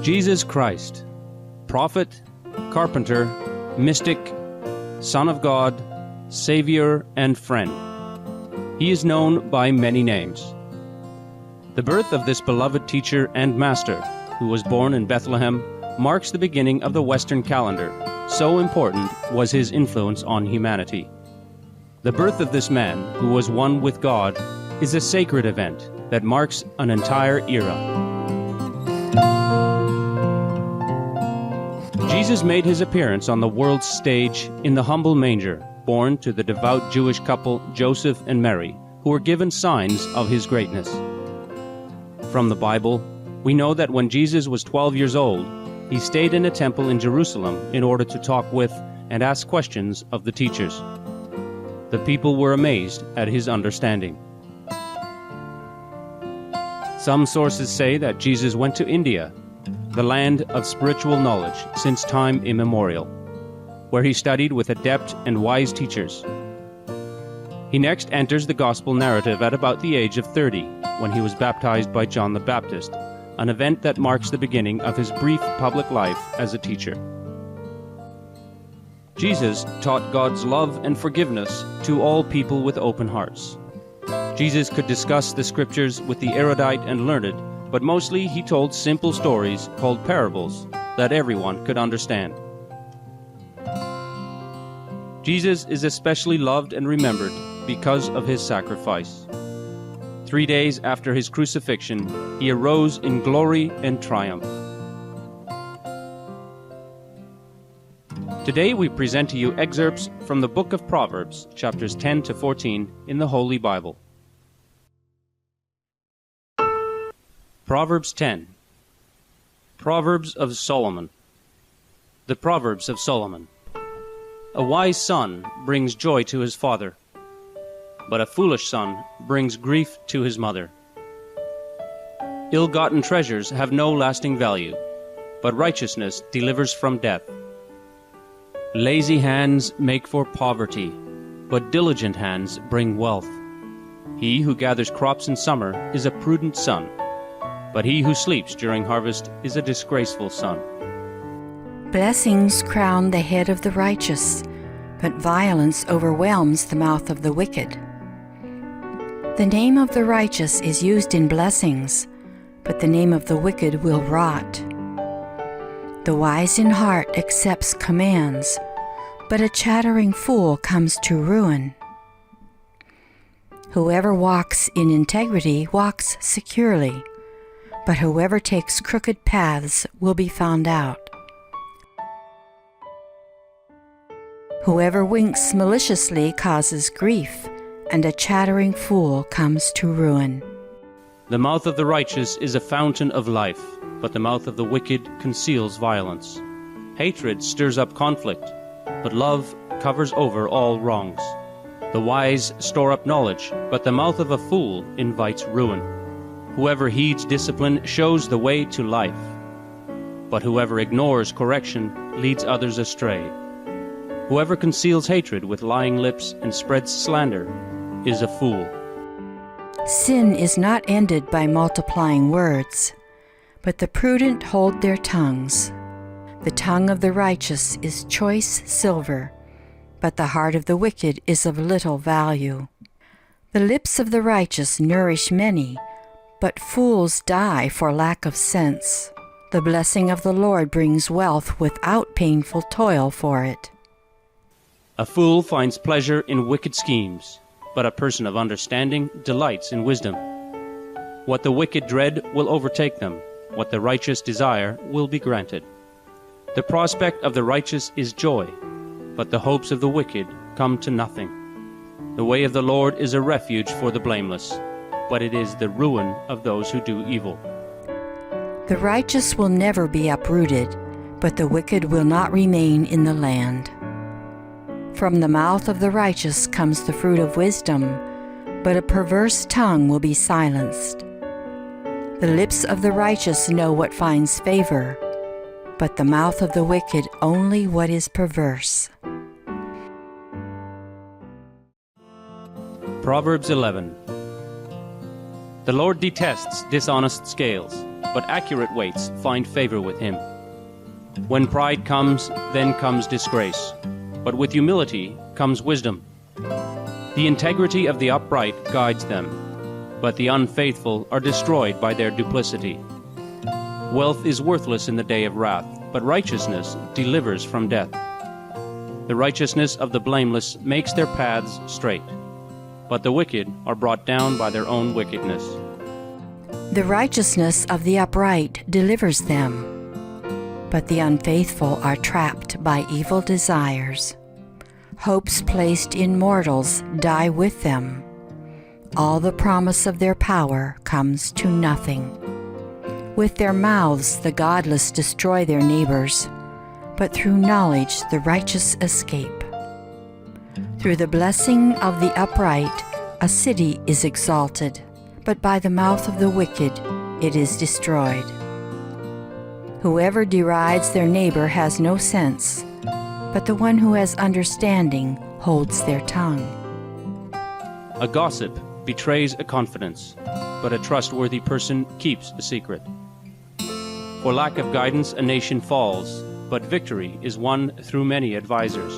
Jesus Christ, prophet, carpenter, mystic, Son of God, Savior, and friend. He is known by many names. The birth of this beloved teacher and master, who was born in Bethlehem, marks the beginning of the Western calendar. So important was his influence on humanity. The birth of this man, who was one with God, is a sacred event that marks an entire era. Jesus made his appearance on the world's stage in the humble manger, born to the devout Jewish couple Joseph and Mary, who were given signs of his greatness. From the Bible, we know that when Jesus was 12 years old, he stayed in a temple in Jerusalem in order to talk with and ask questions of the teachers. The people were amazed at his understanding. Some sources say that Jesus went to India, the land of spiritual knowledge since time immemorial, where he studied with adept and wise teachers. He next enters the gospel narrative at about the age of 30, when he was baptized by John the Baptist, an event that marks the beginning of his brief public life as a teacher. Jesus taught God's love and forgiveness to all people with open hearts. Jesus could discuss the scriptures with the erudite and learned, but mostly he told simple stories called parables that everyone could understand. Jesus is especially loved and remembered because of his sacrifice. 3 days after his crucifixion, he arose in glory and triumph. Today we present to you excerpts from the Book of Proverbs, chapters 10 to 14 in the Holy Bible. Proverbs 10. Proverbs of Solomon. The Proverbs of Solomon. A wise son brings joy to his father, but a foolish son brings grief to his mother. Ill-gotten treasures have no lasting value, but righteousness delivers from death. Lazy hands make for poverty, but diligent hands bring wealth. He who gathers crops in summer is a prudent son, but he who sleeps during harvest is a disgraceful son. Blessings crown the head of the righteous, but violence overwhelms the mouth of the wicked. The name of the righteous is used in blessings, but the name of the wicked will rot. The wise in heart accepts commands, but a chattering fool comes to ruin. Whoever walks in integrity walks securely, but whoever takes crooked paths will be found out. Whoever winks maliciously causes grief, and a chattering fool comes to ruin. The mouth of the righteous is a fountain of life, but the mouth of the wicked conceals violence. Hatred stirs up conflict, but love covers over all wrongs. The wise store up knowledge, but the mouth of a fool invites ruin. Whoever heeds discipline shows the way to life, but whoever ignores correction leads others astray. Whoever conceals hatred with lying lips and spreads slander is a fool. Sin is not ended by multiplying words, but the prudent hold their tongues. The tongue of the righteous is choice silver, but the heart of the wicked is of little value. The lips of the righteous nourish many, but fools die for lack of sense. The blessing of the Lord brings wealth without painful toil for it. A fool finds pleasure in wicked schemes, but a person of understanding delights in wisdom. What the wicked dread will overtake them, what the righteous desire will be granted. The prospect of the righteous is joy, but the hopes of the wicked come to nothing. The way of the Lord is a refuge for the blameless, but it is the ruin of those who do evil. The righteous will never be uprooted, but the wicked will not remain in the land. From the mouth of the righteous comes the fruit of wisdom, but a perverse tongue will be silenced. The lips of the righteous know what finds favor, but the mouth of the wicked only what is perverse. Proverbs 11. The Lord detests dishonest scales, but accurate weights find favor with him. When pride comes, then comes disgrace, but with humility comes wisdom. The integrity of the upright guides them, but the unfaithful are destroyed by their duplicity. Wealth is worthless in the day of wrath, but righteousness delivers from death. The righteousness of the blameless makes their paths straight, but the wicked are brought down by their own wickedness. The righteousness of the upright delivers them, but the unfaithful are trapped by evil desires. Hopes placed in mortals die with them. All the promise of their power comes to nothing. With their mouths the godless destroy their neighbors, but through knowledge the righteous escape. Through the blessing of the upright a city is exalted, but by the mouth of the wicked it is destroyed. Whoever derides their neighbor has no sense, but the one who has understanding holds their tongue. A gossip betrays a confidence, but a trustworthy person keeps a secret. For lack of guidance a nation falls, but victory is won through many advisers.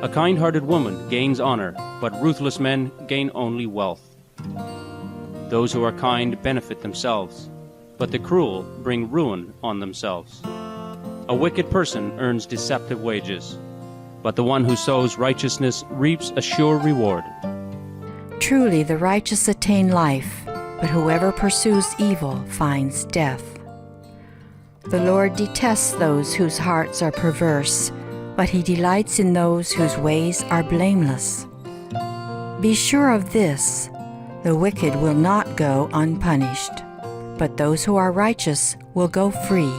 A kind-hearted woman gains honor, but ruthless men gain only wealth. Those who are kind benefit themselves, but the cruel bring ruin on themselves. A wicked person earns deceptive wages, but the one who sows righteousness reaps a sure reward. Truly the righteous attain life, but whoever pursues evil finds death. The Lord detests those whose hearts are perverse, but he delights in those whose ways are blameless. Be sure of this, the wicked will not go unpunished, but those who are righteous will go free.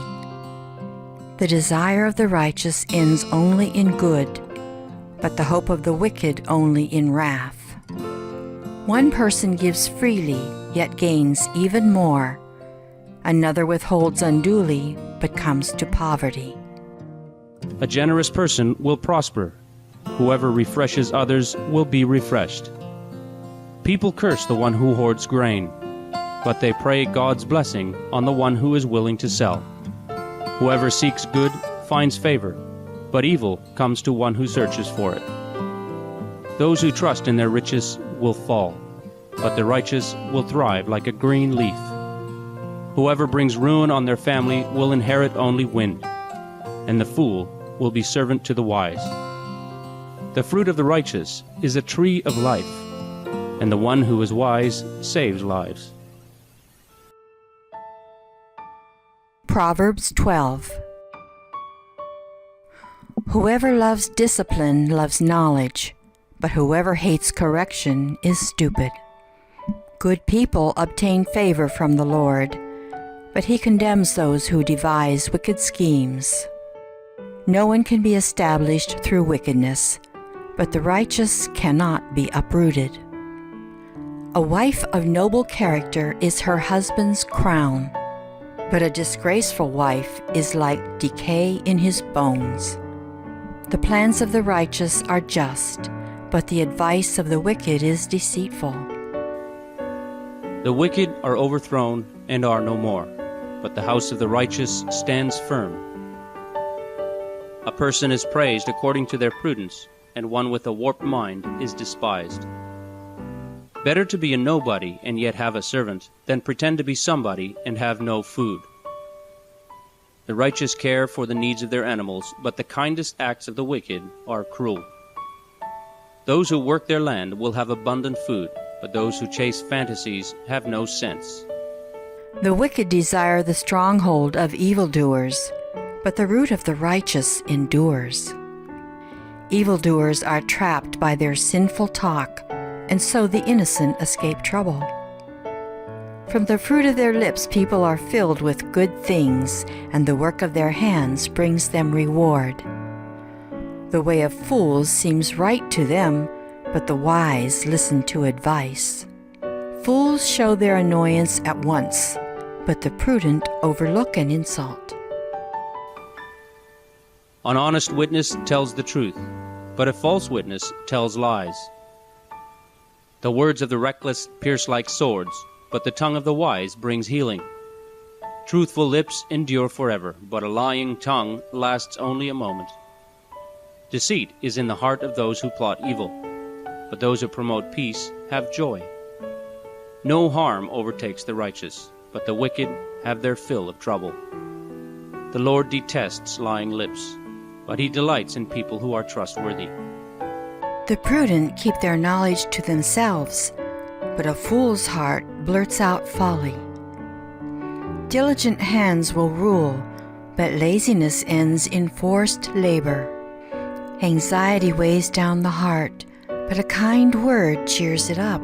The desire of the righteous ends only in good, but the hope of the wicked only in wrath. One person gives freely, yet gains even more. Another withholds unduly, but comes to poverty. A generous person will prosper. Whoever refreshes others will be refreshed. People curse the one who hoards grain, but they pray God's blessing on the one who is willing to sell. Whoever seeks good finds favor, but evil comes to one who searches for it. Those who trust in their riches will fall, but the righteous will thrive like a green leaf. Whoever brings ruin on their family will inherit only wind, and the fool will be servant to the wise. The fruit of the righteous is a tree of life, and the one who is wise saves lives. Proverbs 12. Whoever loves discipline loves knowledge, but whoever hates correction is stupid. Good people obtain favor from the Lord, but he condemns those who devise wicked schemes. No one can be established through wickedness, but the righteous cannot be uprooted. A wife of noble character is her husband's crown, but a disgraceful wife is like decay in his bones. The plans of the righteous are just, but the advice of the wicked is deceitful. The wicked are overthrown and are no more, but the house of the righteous stands firm. A person is praised according to their prudence, and one with a warped mind is despised. Better to be a nobody and yet have a servant than pretend to be somebody and have no food. The righteous care for the needs of their animals, but the kindest acts of the wicked are cruel. Those who work their land will have abundant food, but those who chase fantasies have no sense. The wicked desire the stronghold of evildoers, but the root of the righteous endures. Evildoers are trapped by their sinful talk, and so the innocent escape trouble. From the fruit of their lips people are filled with good things, and the work of their hands brings them reward. The way of fools seems right to them, but the wise listen to advice. Fools show their annoyance at once, but the prudent overlook an insult. An honest witness tells the truth, but a false witness tells lies. The words of the reckless pierce like swords, but the tongue of the wise brings healing. Truthful lips endure forever, but a lying tongue lasts only a moment. Deceit is in the heart of those who plot evil, but those who promote peace have joy. No harm overtakes the righteous, but the wicked have their fill of trouble. The Lord detests lying lips, but he delights in people who are trustworthy. The prudent keep their knowledge to themselves, but a fool's heart blurts out folly. Diligent hands will rule, but laziness ends in forced labor. Anxiety weighs down the heart, but a kind word cheers it up.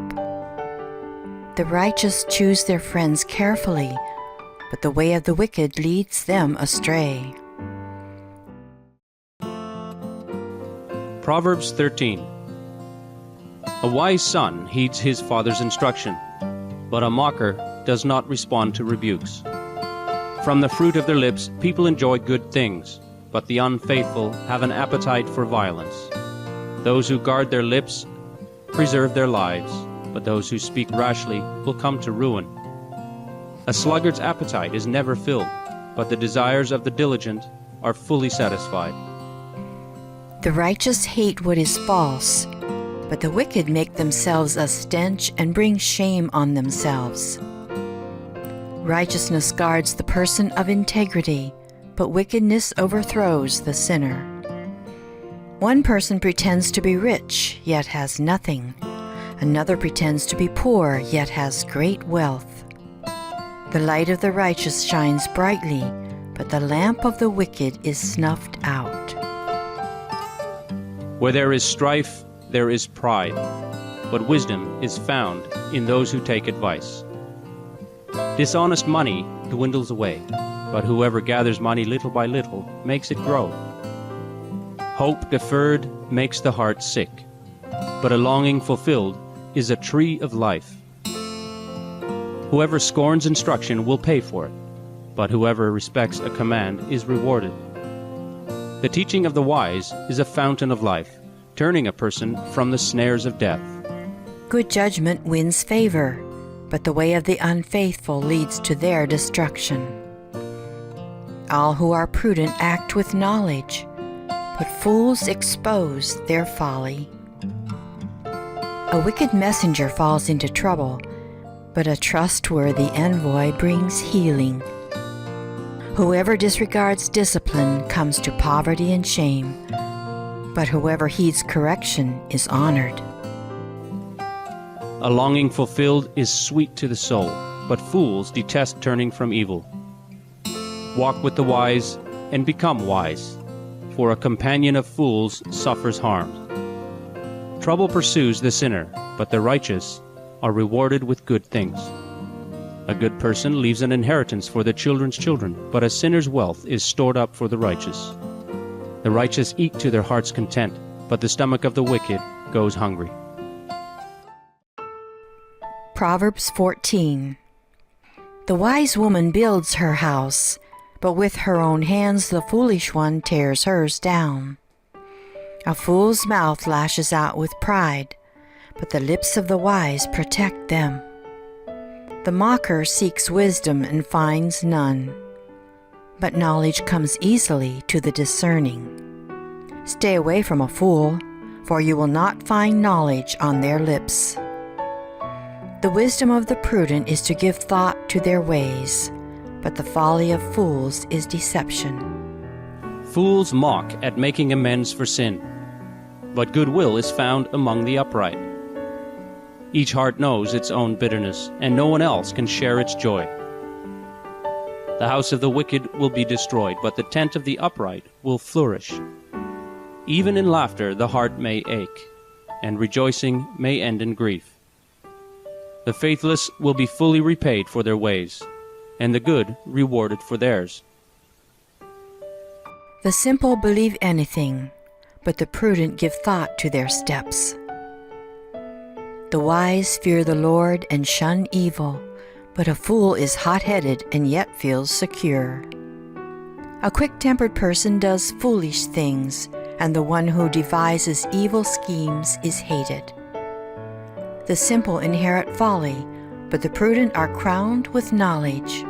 The righteous choose their friends carefully, but the way of the wicked leads them astray. Proverbs 13. A wise son heeds his father's instruction, but a mocker does not respond to rebukes. From the fruit of their lips people enjoy good things, but the unfaithful have an appetite for violence. Those who guard their lips preserve their lives, but those who speak rashly will come to ruin. A sluggard's appetite is never filled, but the desires of the diligent are fully satisfied. The righteous hate what is false, but the wicked make themselves a stench and bring shame on themselves. Righteousness guards the person of integrity, but wickedness overthrows the sinner. One person pretends to be rich, yet has nothing. Another pretends to be poor, yet has great wealth. The light of the righteous shines brightly, but the lamp of the wicked is snuffed out. Where there is strife, there is pride, but wisdom is found in those who take advice. Dishonest money dwindles away, but whoever gathers money little by little makes it grow. Hope deferred makes the heart sick, but a longing fulfilled is a tree of life. Whoever scorns instruction will pay for it, but whoever respects a command is rewarded. The teaching of the wise is a fountain of life, turning a person from the snares of death. Good judgment wins favor, but the way of the unfaithful leads to their destruction. All who are prudent act with knowledge, but fools expose their folly. A wicked messenger falls into trouble, but a trustworthy envoy brings healing. Whoever disregards discipline comes to poverty and shame, but whoever heeds correction is honored. A longing fulfilled is sweet to the soul, but fools detest turning from evil. Walk with the wise and become wise, for a companion of fools suffers harm. Trouble pursues the sinner, but the righteous are rewarded with good things. A good person leaves an inheritance for the children's children, but a sinner's wealth is stored up for the righteous. The righteous eat to their heart's content, but the stomach of the wicked goes hungry. Proverbs 14. The wise woman builds her house, but with her own hands the foolish one tears hers down. A fool's mouth lashes out with pride, but the lips of the wise protect them. The mocker seeks wisdom and finds none, but knowledge comes easily to the discerning. Stay away from a fool, for you will not find knowledge on their lips. The wisdom of the prudent is to give thought to their ways, but the folly of fools is deception. Fools mock at making amends for sin, but goodwill is found among the upright. Each heart knows its own bitterness, and no one else can share its joy. The house of the wicked will be destroyed, but the tent of the upright will flourish. Even in laughter the heart may ache, and rejoicing may end in grief. The faithless will be fully repaid for their ways, and the good rewarded for theirs. The simple believe anything, but the prudent give thought to their steps. The wise fear the Lord and shun evil, but a fool is hot-headed and yet feels secure. A quick-tempered person does foolish things, and the one who devises evil schemes is hated. The simple inherit folly, but the prudent are crowned with knowledge.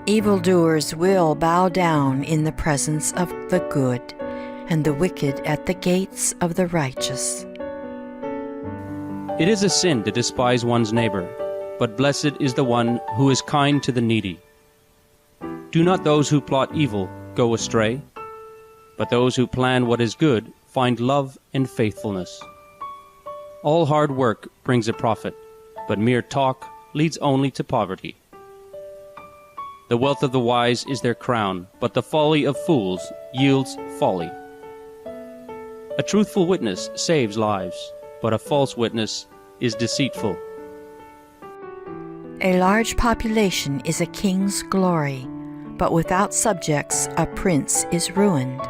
Evildoers will bow down in the presence of the good, and the wicked at the gates of the righteous. It is a sin to despise one's neighbor, but blessed is the one who is kind to the needy. Do not those who plot evil go astray, but those who plan what is good find love and faithfulness. All hard work brings a profit, but mere talk leads only to poverty. The wealth of the wise is their crown, but the folly of fools yields folly. A truthful witness saves lives, but a false witness is deceitful. A large population is a king's glory, but without subjects a prince is ruined.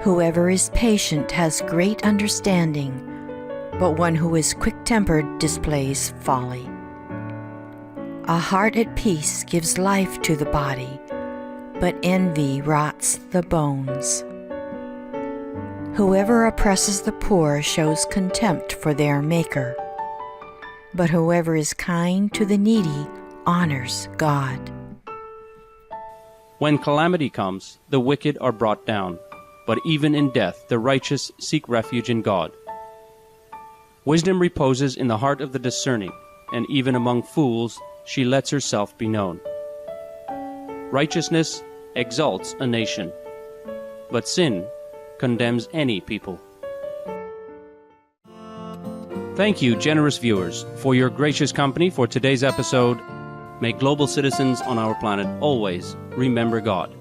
Whoever is patient has great understanding, but one who is quick-tempered displays folly. A heart at peace gives life to the body, but envy rots the bones. Whoever oppresses the poor shows contempt for their Maker, but whoever is kind to the needy honors God. When calamity comes, the wicked are brought down, but even in death the righteous seek refuge in God. Wisdom reposes in the heart of the discerning, and even among fools she lets herself be known. Righteousness exalts a nation, but sin condemns any people. Thank you, generous viewers, for your gracious company for today's episode. May global citizens on our planet always remember God.